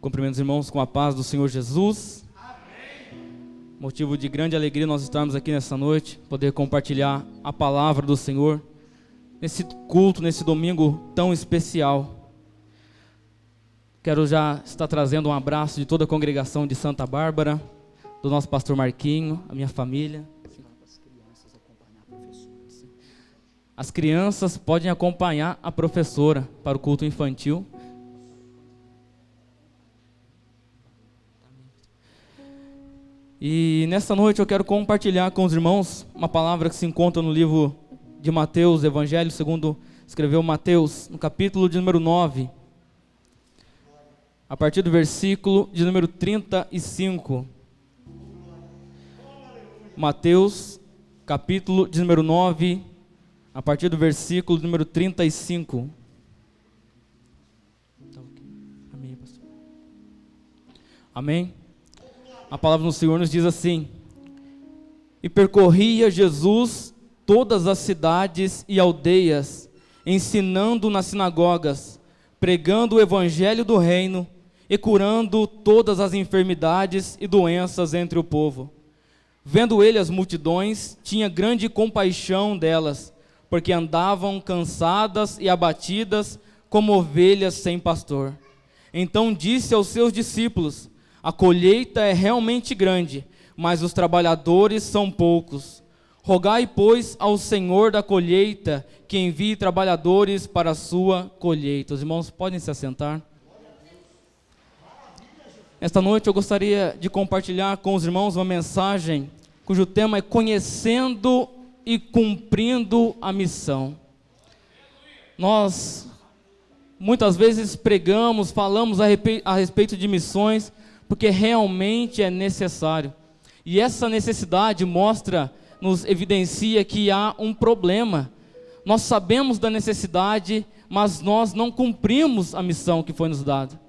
Cumprimento os irmãos com a paz do Senhor Jesus. Amém. Motivo de grande alegria nós estarmos aqui nessa noite, poder compartilhar a palavra do Senhor, nesse culto, nesse domingo tão especial. Quero já estar trazendo um abraço de toda a congregação de Santa Bárbara, do nosso pastor Marquinho, a minha família. As crianças podem acompanhar a professora para o culto infantil. E nessa noite eu quero compartilhar com os irmãos uma palavra que se encontra no livro de Mateus, Evangelho segundo escreveu Mateus, no capítulo de número 9, a partir do versículo de número 35. Mateus, capítulo de número 9, a partir do versículo de número 35. Amém, pastor. Amém? A palavra do Senhor nos diz assim: E percorria Jesus todas as cidades e aldeias, ensinando nas sinagogas, pregando o evangelho do reino e curando todas as enfermidades e doenças entre o povo. Vendo ele as multidões, tinha grande compaixão delas, porque andavam cansadas e abatidas como ovelhas sem pastor. Então disse aos seus discípulos: A colheita é realmente grande, mas os trabalhadores são poucos. Rogai, pois, ao Senhor da colheita que envie trabalhadores para a sua colheita. Os irmãos podem se assentar. Esta noite eu gostaria de compartilhar com os irmãos uma mensagem cujo tema é conhecendo e cumprindo a missão. Nós muitas vezes pregamos, falamos a respeito de missões, porque realmente é necessário. E essa necessidade nos evidencia que há um problema. Nós sabemos da necessidade, mas nós não cumprimos a missão que foi nos dada.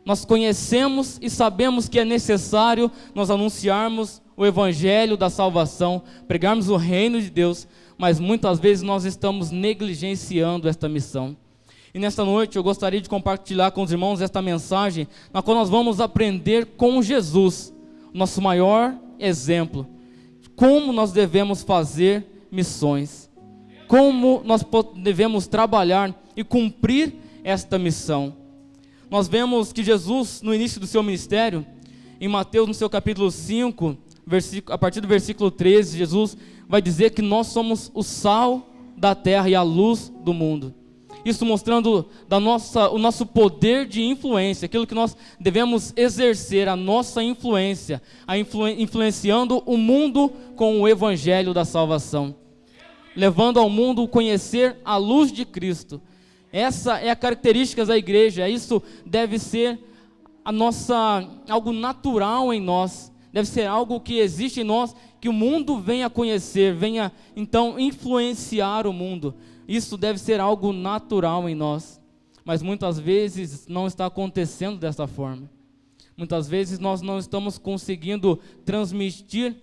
Nós conhecemos e sabemos que é necessário nós anunciarmos o evangelho da salvação, pregarmos o reino de Deus, mas muitas vezes nós estamos negligenciando esta missão. E nesta noite eu gostaria de compartilhar com os irmãos esta mensagem, na qual nós vamos aprender com Jesus, nosso maior exemplo, como nós devemos fazer missões, como nós devemos trabalhar e cumprir esta missão. Nós vemos que Jesus, no início do seu ministério, em Mateus, no seu capítulo 5, a partir do versículo 13, Jesus vai dizer que nós somos o sal da terra e a luz do mundo. Isso mostrando o nosso poder de influência, aquilo que nós devemos exercer, a nossa influência, influenciando o mundo com o evangelho da salvação, levando ao mundo conhecer a luz de Cristo. Essa é a característica da igreja. Isso deve ser algo natural em nós, deve ser algo que existe em nós, que o mundo venha conhecer, venha então influenciar o mundo. Isso deve ser algo natural em nós, mas muitas vezes não está acontecendo dessa forma. Muitas vezes nós não estamos conseguindo transmitir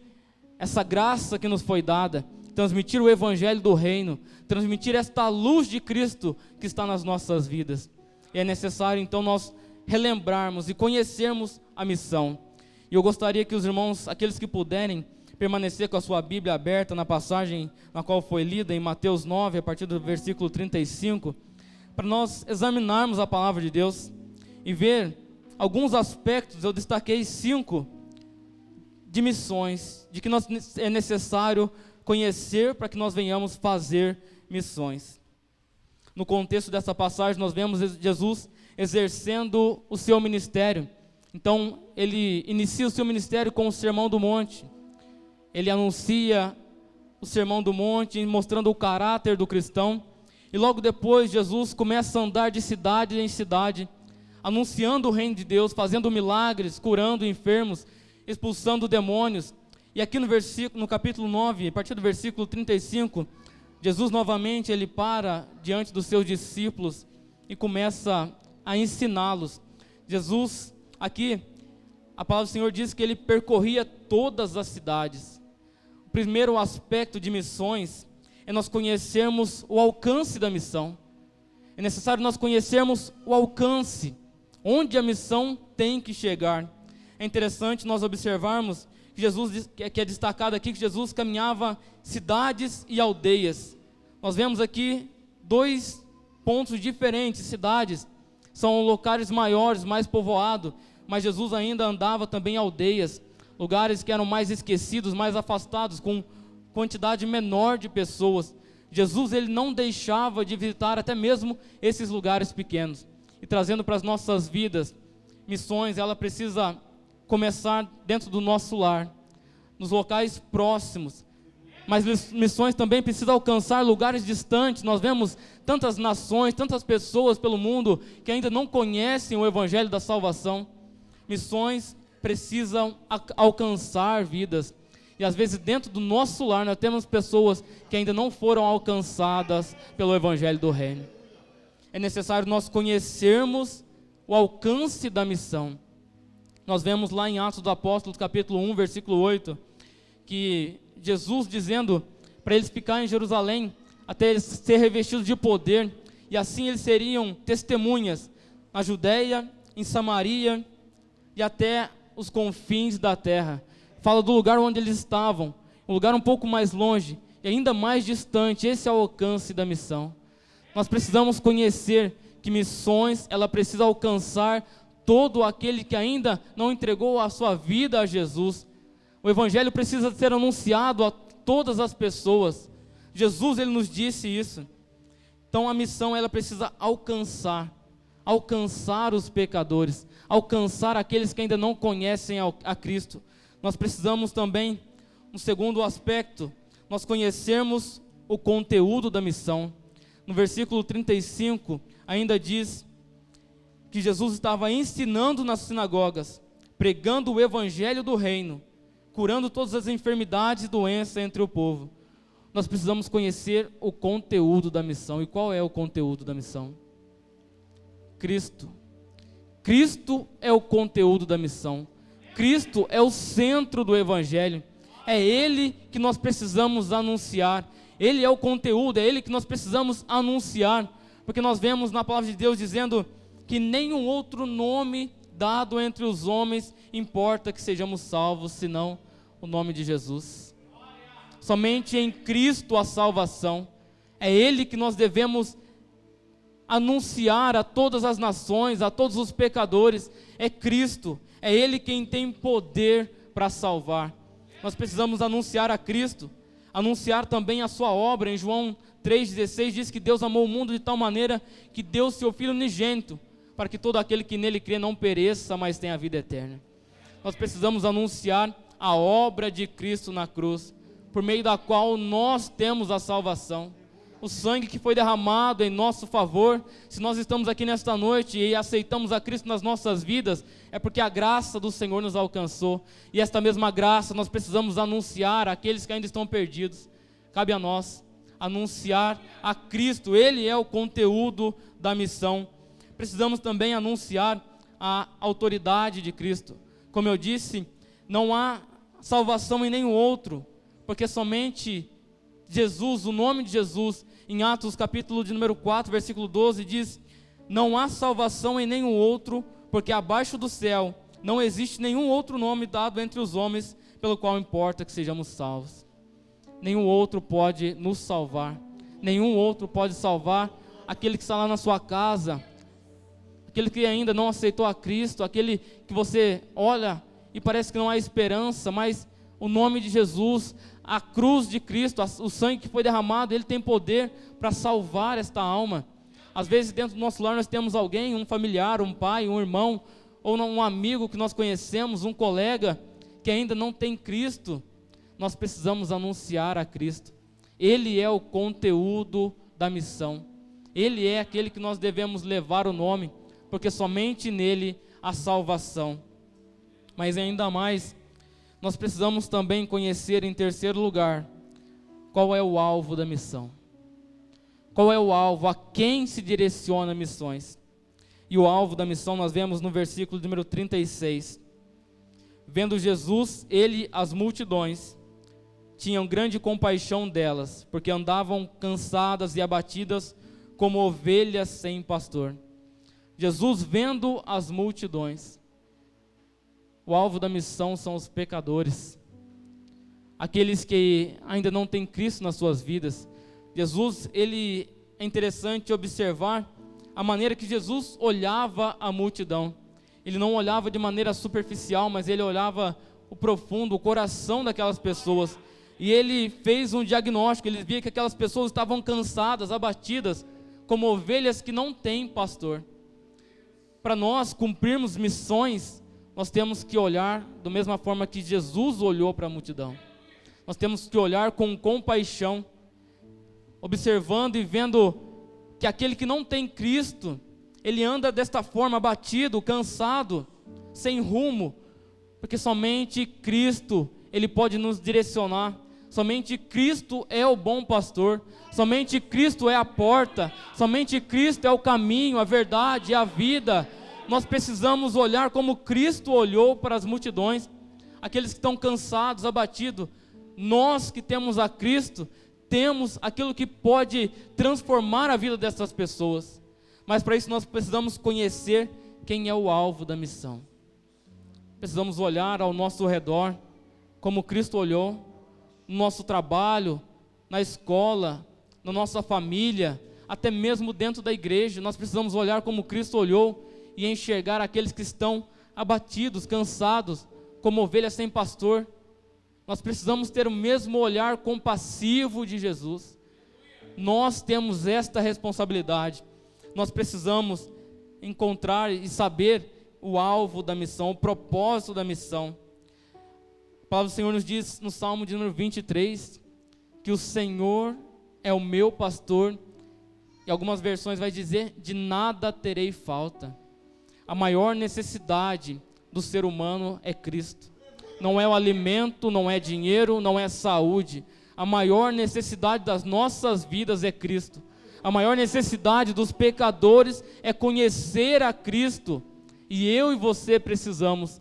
essa graça que nos foi dada, transmitir o evangelho do reino, transmitir esta luz de Cristo que está nas nossas vidas. E é necessário então nós relembrarmos e conhecermos a missão. E eu gostaria que os irmãos, aqueles que puderem, permanecer com a sua Bíblia aberta na passagem na qual foi lida em Mateus 9, a partir do versículo 35, para nós examinarmos a palavra de Deus e ver alguns aspectos. Eu destaquei 5 de missões, de que é necessário conhecer para que nós venhamos fazer missões. No contexto dessa passagem nós vemos Jesus exercendo o seu ministério. Então ele inicia o seu ministério com o Sermão do Monte. Ele anuncia o Sermão do Monte, mostrando o caráter do cristão. E logo depois Jesus começa a andar de cidade em cidade, anunciando o reino de Deus, fazendo milagres, curando enfermos, expulsando demônios. E aqui no capítulo 9, a partir do versículo 35, Jesus novamente ele para diante dos seus discípulos e começa a ensiná-los. Jesus, aqui, a palavra do Senhor diz que ele percorria todas as cidades. O primeiro aspecto de missões é nós conhecermos o alcance da missão. É necessário nós conhecermos o alcance onde a missão tem que chegar. É interessante nós observarmos que Jesus, que é destacado aqui, que Jesus caminhava cidades e aldeias. Nós vemos aqui 2 pontos diferentes. Cidades são locais maiores, mais povoados, mas Jesus ainda andava também em aldeias, lugares que eram mais esquecidos, mais afastados, com quantidade menor de pessoas. Jesus, ele não deixava de visitar até mesmo esses lugares pequenos. E trazendo para as nossas vidas, missões, ela precisa começar dentro do nosso lar, nos locais próximos. Mas missões também precisam alcançar lugares distantes. Nós vemos tantas nações, tantas pessoas pelo mundo que ainda não conhecem o Evangelho da salvação. Missões precisam alcançar vidas. E às vezes dentro do nosso lar nós temos pessoas que ainda não foram alcançadas pelo Evangelho do Reino. É necessário nós conhecermos o alcance da missão. Nós vemos lá em Atos dos Apóstolos, capítulo 1, versículo 8, que Jesus dizendo para eles ficarem em Jerusalém, até eles serem revestidos de poder, e assim eles seriam testemunhas na Judéia, em Samaria e até os confins da terra. Fala do lugar onde eles estavam, um lugar um pouco mais longe e ainda mais distante. Esse é o alcance da missão. Nós precisamos conhecer que missões, ela precisa alcançar todo aquele que ainda não entregou a sua vida a Jesus. O Evangelho precisa ser anunciado a todas as pessoas. Jesus, ele nos disse isso. Então a missão, ela precisa alcançar os pecadores, alcançar aqueles que ainda não conhecem a Cristo. Nós precisamos também, um segundo aspecto, nós conhecermos o conteúdo da missão. No versículo 35, ainda diz que Jesus estava ensinando nas sinagogas, pregando o Evangelho do Reino, curando todas as enfermidades e doenças entre o povo. Nós precisamos conhecer o conteúdo da missão. E qual é o conteúdo da missão? Cristo. Cristo é o conteúdo da missão. Cristo é o centro do Evangelho. É Ele que nós precisamos anunciar. Ele é o conteúdo, é Ele que nós precisamos anunciar. Porque nós vemos na palavra de Deus dizendo que nenhum outro nome dado entre os homens importa que sejamos salvos, senão o nome de Jesus. Somente em Cristo a salvação. É Ele que nós devemos anunciar a todas as nações, a todos os pecadores. É Cristo, é Ele quem tem poder para salvar. Nós precisamos anunciar a Cristo, anunciar também a sua obra. Em João 3,16 diz que Deus amou o mundo de tal maneira que deu seu Filho unigênito, para que todo aquele que nele crê não pereça, mas tenha a vida eterna. Nós precisamos anunciar a obra de Cristo na cruz, por meio da qual nós temos a salvação. O sangue que foi derramado em nosso favor. Se nós estamos aqui nesta noite e aceitamos a Cristo nas nossas vidas, é porque a graça do Senhor nos alcançou. E esta mesma graça nós precisamos anunciar àqueles que ainda estão perdidos. Cabe a nós anunciar a Cristo. Ele é o conteúdo da missão. Precisamos também anunciar a autoridade de Cristo. Como eu disse, não há salvação em nenhum outro, porque somente Jesus, o nome de Jesus, em Atos capítulo de número 4, versículo 12, diz: não há salvação em nenhum outro, porque abaixo do céu não existe nenhum outro nome dado entre os homens, pelo qual importa que sejamos salvos. Nenhum outro pode nos salvar, nenhum outro pode salvar aquele que está lá na sua casa, aquele que ainda não aceitou a Cristo, aquele que você olha e parece que não há esperança, mas o nome de Jesus, a cruz de Cristo, o sangue que foi derramado, Ele tem poder para salvar esta alma. Às vezes dentro do nosso lar nós temos alguém, um familiar, um pai, um irmão, ou um amigo que nós conhecemos, um colega, que ainda não tem Cristo. Nós precisamos anunciar a Cristo. Ele é o conteúdo da missão. Ele é aquele que nós devemos levar o nome, porque somente nele há salvação. Mas ainda mais, nós precisamos também conhecer, em terceiro lugar, qual é o alvo da missão. Qual é o alvo, a quem se direciona missões. E o alvo da missão nós vemos no versículo número 36. Vendo Jesus, ele, as multidões, tinham grande compaixão delas, porque andavam cansadas e abatidas como ovelhas sem pastor. Jesus vendo as multidões. O alvo da missão são os pecadores, aqueles que ainda não têm Cristo nas suas vidas. Jesus, é interessante observar a maneira que Jesus olhava a multidão. Ele não olhava de maneira superficial, mas ele olhava o profundo, o coração daquelas pessoas. E ele fez um diagnóstico, ele via que aquelas pessoas estavam cansadas, abatidas, como ovelhas que não têm pastor. Para nós cumprirmos missões, nós temos que olhar da mesma forma que Jesus olhou para a multidão. Nós temos que olhar com compaixão, observando e vendo que aquele que não tem Cristo, ele anda desta forma, abatido, cansado, sem rumo, porque somente Cristo, ele pode nos direcionar. Somente Cristo é o bom pastor, somente Cristo é a porta, somente Cristo é o caminho, a verdade e a vida. Nós precisamos olhar como Cristo olhou para as multidões, aqueles que estão cansados, abatidos. Nós que temos a Cristo, temos aquilo que pode transformar a vida dessas pessoas, mas para isso nós precisamos conhecer quem é o alvo da missão. Precisamos olhar ao nosso redor, como Cristo olhou, no nosso trabalho, na escola, na nossa família, até mesmo dentro da igreja. Nós precisamos olhar como Cristo olhou e enxergar aqueles que estão abatidos, cansados, como ovelhas sem pastor. Nós precisamos ter o mesmo olhar compassivo de Jesus. Nós temos esta responsabilidade. Nós precisamos encontrar e saber o alvo da missão, o propósito da missão. A palavra do Senhor nos diz no Salmo de número 23, que o Senhor é o meu pastor, e algumas versões vai dizer, de nada terei falta. A maior necessidade do ser humano é Cristo. Não é o alimento, não é dinheiro, não é saúde. A maior necessidade das nossas vidas é Cristo. A maior necessidade dos pecadores é conhecer a Cristo. E eu e você precisamos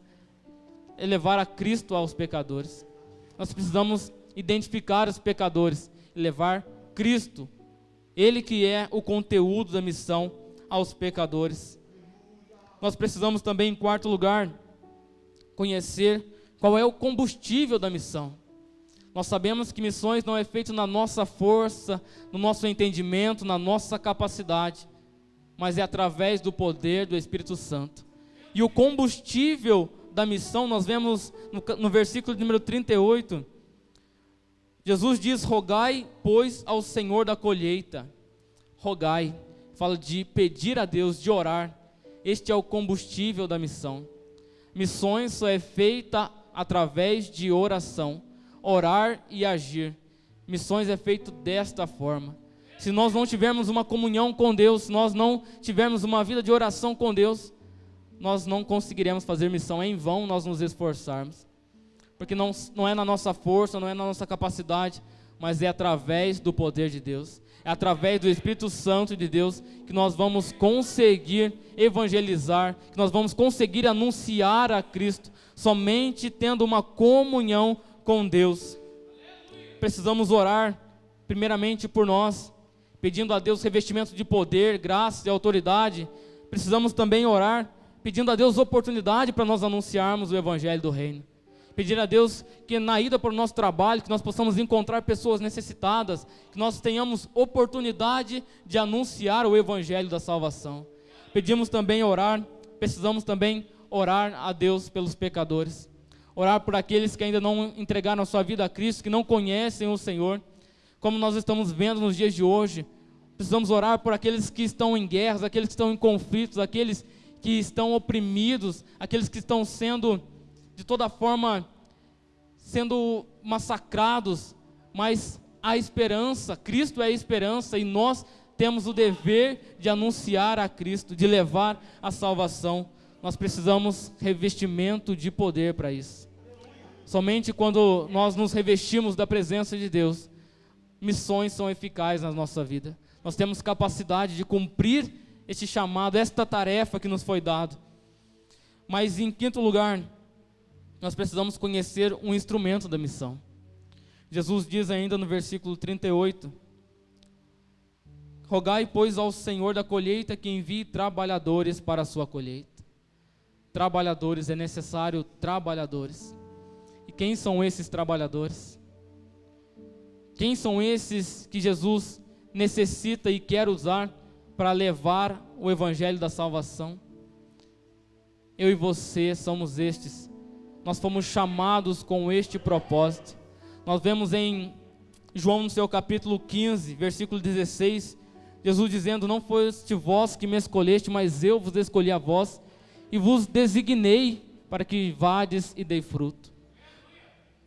levar a Cristo aos pecadores. Nós precisamos identificar os pecadores e levar Cristo, Ele que é o conteúdo da missão, aos pecadores. Nós precisamos também, em quarto lugar, conhecer qual é o combustível da missão. Nós sabemos que missões não é feito na nossa força, no nosso entendimento, na nossa capacidade, mas é através do poder do Espírito Santo. E o combustível da missão, nós vemos no versículo número 38, Jesus diz: rogai, pois, ao Senhor da colheita. Rogai, fala de pedir a Deus, de orar. Este é o combustível da missão. Missões só é feita através de oração, orar e agir. Missões é feito desta forma. Se nós não tivermos uma comunhão com Deus, se nós não tivermos uma vida de oração com Deus, nós não conseguiremos fazer missão. É em vão nós nos esforçarmos, porque não é na nossa força, não é na nossa capacidade, mas é através do poder de Deus, é através do Espírito Santo de Deus que nós vamos conseguir evangelizar, que nós vamos conseguir anunciar a Cristo, somente tendo uma comunhão com Deus. Precisamos orar primeiramente por nós, pedindo a Deus revestimento de poder, graça e autoridade. Precisamos também orar pedindo a Deus oportunidade para nós anunciarmos o Evangelho do Reino. Pedir a Deus que na ida para o nosso trabalho, que nós possamos encontrar pessoas necessitadas, que nós tenhamos oportunidade de anunciar o Evangelho da salvação. Pedimos também precisamos também orar a Deus pelos pecadores. Orar por aqueles que ainda não entregaram a sua vida a Cristo, que não conhecem o Senhor, como nós estamos vendo nos dias de hoje. Precisamos orar por aqueles que estão em guerras, aqueles que estão em conflitos, aqueles que estão oprimidos, aqueles que estão sendo, de toda forma, sendo massacrados, mas há esperança. Cristo é a esperança e nós temos o dever de anunciar a Cristo, de levar a salvação. Nós precisamos revestimento de poder para isso. Somente quando nós nos revestimos da presença de Deus, missões são eficazes na nossa vida. Nós temos capacidade de cumprir este chamado, esta tarefa que nos foi dado. Mas em quinto lugar, nós precisamos conhecer um instrumento da missão. Jesus diz ainda no versículo 38, Rogai, pois, ao Senhor da colheita que envie trabalhadores para a sua colheita. Trabalhadores, é necessário trabalhadores. E quem são esses trabalhadores? Quem são esses que Jesus necessita e quer usar para levar o evangelho da salvação? Eu e você somos estes. Nós fomos chamados com este propósito. Nós vemos em João, no seu capítulo 15, versículo 16, Jesus dizendo: não foste vós que me escolheste, mas eu vos escolhi a vós, e vos designei para que vades e dei fruto.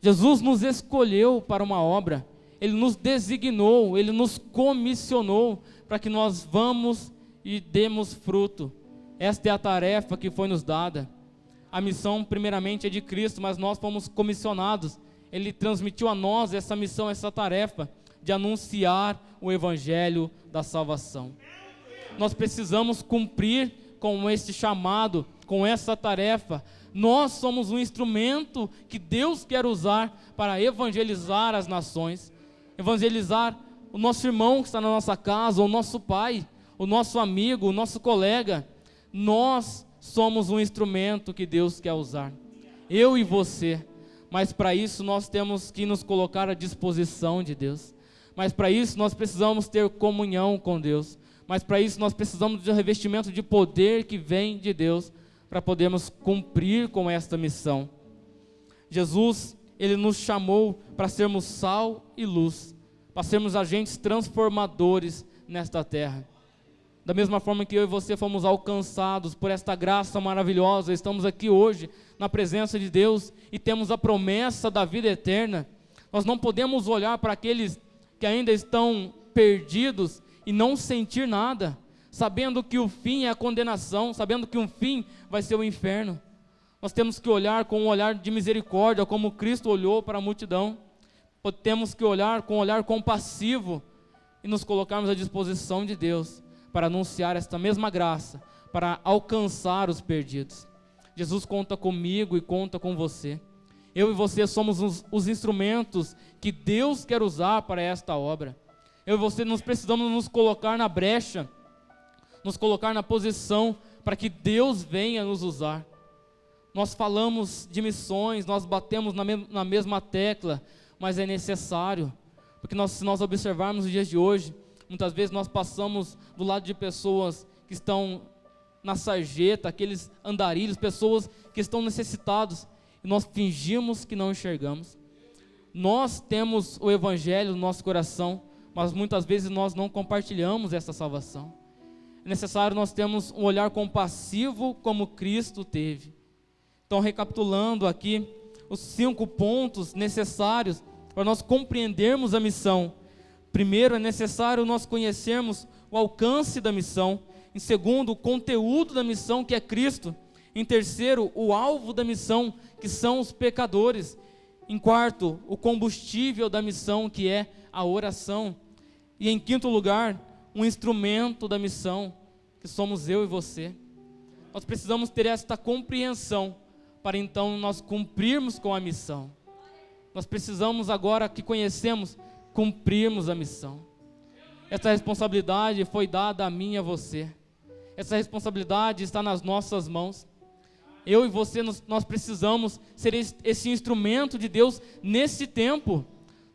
Jesus nos escolheu para uma obra, Ele nos designou, Ele nos comissionou para que nós vamos e demos fruto. Esta é a tarefa que foi nos dada. A missão primeiramente é de Cristo, mas nós fomos comissionados. Ele transmitiu a nós essa missão, essa tarefa de anunciar o evangelho da salvação. Nós precisamos cumprir com este chamado, com essa tarefa. Nós somos um instrumento que Deus quer usar para evangelizar as nações, evangelizar o nosso irmão que está na nossa casa, o nosso pai, o nosso amigo, o nosso colega. Nós somos um instrumento que Deus quer usar, eu e você. Mas para isso nós temos que nos colocar à disposição de Deus. Mas para isso nós precisamos ter comunhão com Deus. Mas para isso nós precisamos de um revestimento de poder que vem de Deus, para podermos cumprir com esta missão. Jesus, Ele nos chamou para sermos sal e luz, para sermos agentes transformadores nesta terra. Da mesma forma que eu e você fomos alcançados por esta graça maravilhosa, estamos aqui hoje na presença de Deus e temos a promessa da vida eterna. Nós não podemos olhar para aqueles que ainda estão perdidos e não sentir nada, sabendo que o fim é a condenação, sabendo que o fim vai ser o inferno. Nós temos que olhar com um olhar de misericórdia, como Cristo olhou para a multidão. Temos que olhar com um olhar compassivo e nos colocarmos à disposição de Deus para anunciar esta mesma graça, para alcançar os perdidos. Jesus conta comigo e conta com você. Eu e você somos os instrumentos que Deus quer usar para esta obra. Eu e você nós precisamos nos colocar na brecha, nos colocar na posição para que Deus venha nos usar. Nós falamos de missões, nós batemos na mesma tecla, mas é necessário, porque se nós observarmos os dias de hoje, muitas vezes nós passamos do lado de pessoas que estão na sarjeta, aqueles andarilhos, pessoas que estão necessitados, e nós fingimos que não enxergamos. Nós temos o evangelho no nosso coração, mas muitas vezes nós não compartilhamos essa salvação. É necessário nós termos um olhar compassivo como Cristo teve. Então, recapitulando aqui os 5 pontos necessários para nós compreendermos a missão. Primeiro, é necessário nós conhecermos o alcance da missão. Em segundo, o conteúdo da missão, que é Cristo. Em terceiro, o alvo da missão, que são os pecadores. Em quarto, o combustível da missão, que é a oração. E em quinto lugar, um instrumento da missão, que somos eu e você. Nós precisamos ter esta compreensão para então nós cumprirmos com a missão. Nós precisamos, agora que conhecemos, cumprirmos a missão. Essa responsabilidade foi dada a mim e a você. Essa responsabilidade está nas nossas mãos. Eu e você, nós precisamos ser esse instrumento de Deus nesse tempo.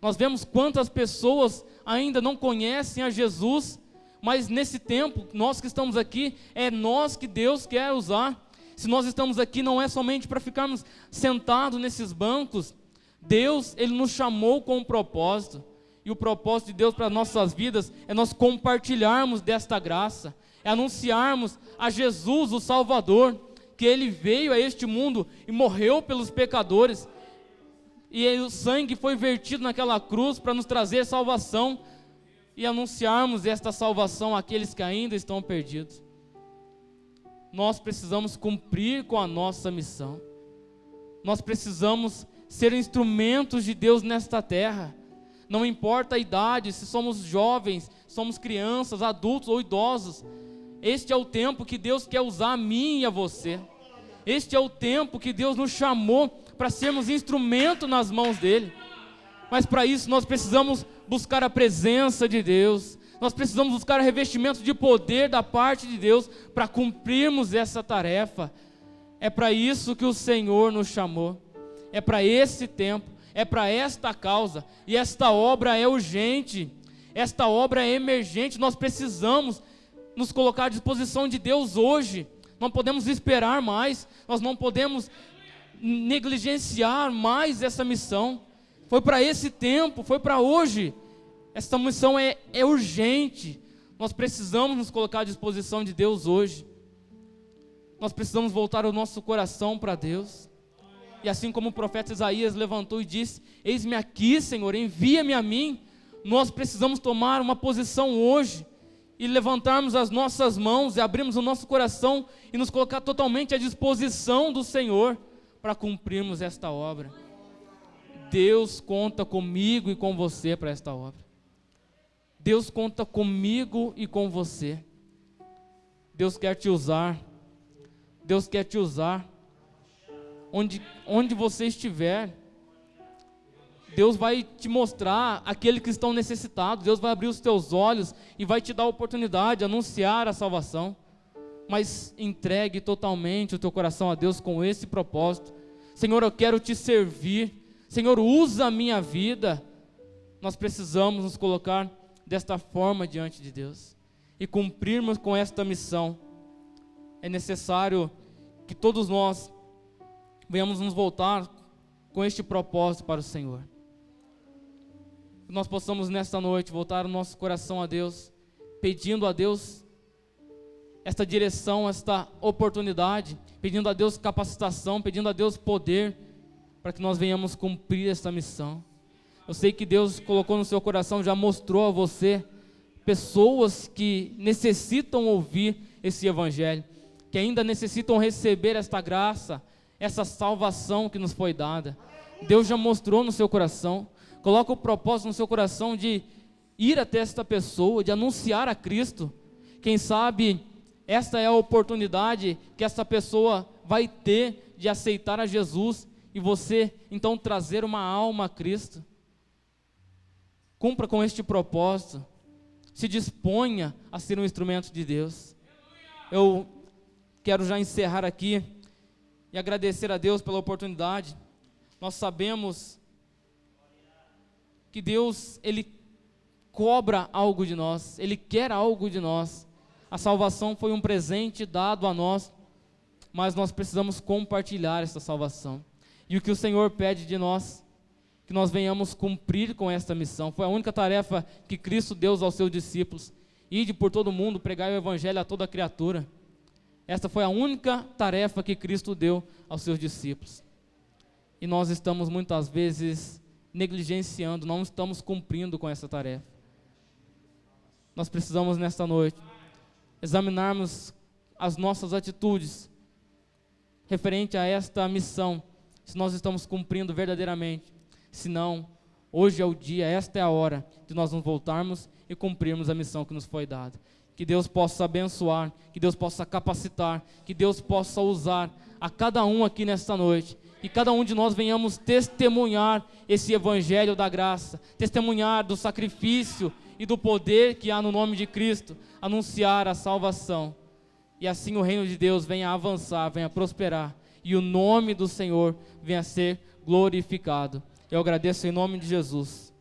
Nós vemos quantas pessoas ainda não conhecem a Jesus, mas nesse tempo, nós que estamos aqui, é nós que Deus quer usar. Se nós estamos aqui, não é somente para ficarmos sentados nesses bancos. Deus, Ele nos chamou com um propósito. E o propósito de Deus para as nossas vidas é nós compartilharmos desta graça, é anunciarmos a Jesus, o Salvador, que Ele veio a este mundo e morreu pelos pecadores, e o sangue foi vertido naquela cruz para nos trazer salvação, e anunciarmos esta salvação àqueles que ainda estão perdidos. Nós precisamos cumprir com a nossa missão. Nós precisamos ser instrumentos de Deus nesta terra. Não importa a idade, se somos jovens, somos crianças, adultos ou idosos. Este é o tempo que Deus quer usar a mim e a você. Este é o tempo que Deus nos chamou para sermos instrumento nas mãos dEle. Mas para isso nós precisamos buscar a presença de Deus. Nós precisamos buscar revestimento de poder da parte de Deus para cumprirmos essa tarefa. É para isso que o Senhor nos chamou. É para esse tempo, é para esta causa. E esta obra é urgente, esta obra é emergente. Nós precisamos nos colocar à disposição de Deus hoje. Não podemos esperar mais, nós não podemos negligenciar mais essa missão. Foi para esse tempo, foi para hoje. Essa missão é urgente. Nós precisamos nos colocar à disposição de Deus hoje. Nós precisamos voltar o nosso coração para Deus. E assim como o profeta Isaías levantou e disse: eis-me aqui, Senhor, envia-me a mim. Nós precisamos tomar uma posição hoje e levantarmos as nossas mãos e abrirmos o nosso coração e nos colocar totalmente à disposição do Senhor para cumprirmos esta obra. Deus conta comigo e com você para esta obra. Deus conta comigo e com você. Deus quer te usar. Deus quer te usar. Onde você estiver, Deus vai te mostrar aqueles que estão necessitados. Deus vai abrir os teus olhos e vai te dar a oportunidade de anunciar a salvação. Mas entregue totalmente o teu coração a Deus com esse propósito. Senhor, eu quero te servir. Senhor, usa a minha vida. Nós precisamos nos colocar desta forma diante de Deus e cumprirmos com esta missão. É necessário que todos nós venhamos nos voltar com este propósito para o Senhor. Que nós possamos nesta noite voltar o nosso coração a Deus, pedindo a Deus esta direção, esta oportunidade, pedindo a Deus capacitação, pedindo a Deus poder, para que nós venhamos cumprir esta missão. Eu sei que Deus colocou no seu coração, já mostrou a você pessoas que necessitam ouvir esse evangelho, que ainda necessitam receber esta graça, essa salvação que nos foi dada. Deus já mostrou no seu coração. Coloca o propósito no seu coração de ir até esta pessoa, de anunciar a Cristo. Quem sabe esta é a oportunidade que essa pessoa vai ter de aceitar a Jesus e você então trazer uma alma a Cristo. Cumpra com este propósito. Se disponha a ser um instrumento de Deus. Eu quero já encerrar aqui e agradecer a Deus pela oportunidade. Nós sabemos que Deus, Ele cobra algo de nós, Ele quer algo de nós. A salvação foi um presente dado a nós, mas nós precisamos compartilhar essa salvação. E o que o Senhor pede de nós, que nós venhamos cumprir com esta missão. Foi a única tarefa que Cristo deu aos seus discípulos: ide por todo mundo, pregai o evangelho a toda criatura. Esta foi a única tarefa que Cristo deu aos seus discípulos. E nós estamos muitas vezes negligenciando, não estamos cumprindo com essa tarefa. Nós precisamos nesta noite examinarmos as nossas atitudes referente a esta missão, se nós estamos cumprindo verdadeiramente. Se não, hoje é o dia, esta é a hora de nós nos voltarmos e cumprirmos a missão que nos foi dada. Que Deus possa abençoar, que Deus possa capacitar, que Deus possa usar a cada um aqui nesta noite, e cada um de nós venhamos testemunhar esse evangelho da graça, testemunhar do sacrifício e do poder que há no nome de Cristo, anunciar a salvação, e assim o reino de Deus venha avançar, venha prosperar, e o nome do Senhor venha a ser glorificado. Eu agradeço em nome de Jesus.